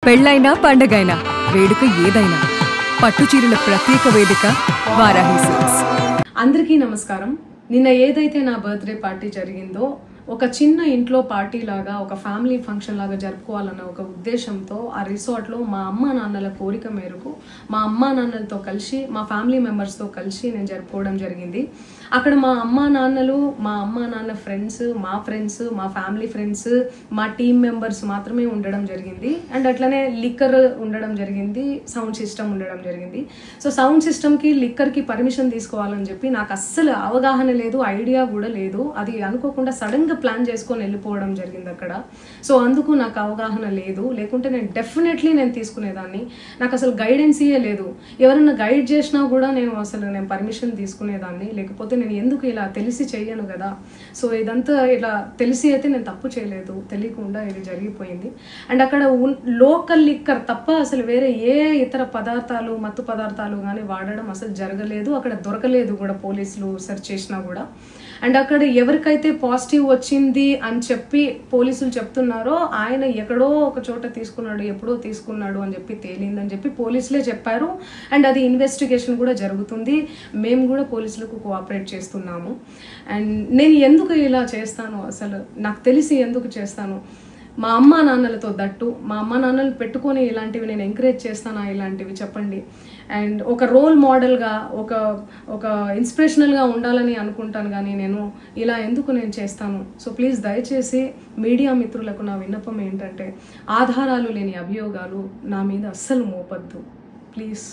పెళ్ళైనా పండగైనా వేడుక ఏదైనా పట్టుచీరల ప్రత్యేక వేదిక వారాహి సిల్క్స్. అందరికీ నమస్కారం. నిన్న ఏదైతే నా బర్త్డే పార్టీ జరిగిందో ఒక చిన్న ఇంట్లో పార్టీ లాగా ఒక ఫ్యామిలీ ఫంక్షన్ లాగా జరుపుకోవాలన్న ఒక ఉద్దేశంతో ఆ రిసార్ట్లో మా అమ్మ నాన్నల కోరిక మేరకు మా అమ్మ నాన్నలతో కలిసి మా ఫ్యామిలీ మెంబర్స్తో కలిసి నేను జరుపుకోవడం జరిగింది. అక్కడ మా అమ్మ నాన్న ఫ్రెండ్స్, మా ఫ్యామిలీ ఫ్రెండ్స్, మా టీమ్ మెంబర్స్ మాత్రమే ఉండడం జరిగింది. అండ్ అట్లనే లిక్కర్ ఉండడం జరిగింది, సౌండ్ సిస్టమ్ ఉండడం జరిగింది. సో సౌండ్ సిస్టమ్కి లిక్కర్కి పర్మిషన్ తీసుకోవాలని చెప్పి నాకు అస్సలు అవగాహన లేదు, ఐడియా కూడా లేదు. అది అనుకోకుండా సడన్గా ప్లాన్ చేసుకొని వెళ్ళిపోవడం జరిగింది అక్కడ. సో అందుకు నాకు అవగాహన లేదు, లేకుంటే నేను డెఫినెట్లీ తీసుకునేదాన్ని. నాకు అసలు గైడెన్సీయే లేదు. ఎవరైనా గైడ్ చేసినా కూడా నేను పర్మిషన్ తీసుకునేదాన్ని, లేకపోతే నేను ఎందుకు ఇలా తెలిసి చెయ్యను కదా. సో ఇదంతా ఇలా తెలిసి అయితే నేను తప్పు చేయలేదు, తెలియకుండా ఇది జరిగిపోయింది. అండ్ అక్కడ లోకల్ లిక్కర్ తప్ప అసలు వేరే ఏ ఇతర పదార్థాలు, మత్తు పదార్థాలు కానీ వాడడం అసలు జరగలేదు. అక్కడ దొరకలేదు కూడా, పోలీసులు సెర్చ్ చేసినా కూడా. అండ్ అక్కడ ఎవరికైతే పాజిటివ్ వచ్చింది అని చెప్పి పోలీసులు చెప్తున్నారో ఆయన ఎక్కడో ఒక చోట తీసుకున్నాడు, ఎప్పుడో తీసుకున్నాడు అని చెప్పి తేలిందని చెప్పి పోలీసులే చెప్పారు. అండ్ అది ఇన్వెస్టిగేషన్ కూడా జరుగుతుంది. మేము కూడా పోలీసులకు కోఆపరేట్ చేస్తున్నాము. అండ్ నేను ఎందుకు ఇలా చేస్తాను, అసలు నాకు తెలిసి ఎందుకు చేస్తాను, మా అమ్మ నాన్నలతో దట్టు మా అమ్మ నాన్నలు పెట్టుకొని ఇలాంటివి నేను ఎంకరేజ్ చేస్తానా, ఇలాంటివి చెప్పండి. అండ్ ఒక రోల్ మోడల్గా, ఒక ఇన్స్పిరేషనల్గా ఉండాలని అనుకుంటాను, కానీ నేను ఇలా ఎందుకు చేస్తాను. సో ప్లీజ్ దయచేసి మీడియా మిత్రులకు నా విన్నపం ఏంటంటే, ఆధారాలు లేని అభియోగాలు నా మీద అస్సలు మోపద్దు ప్లీజ్.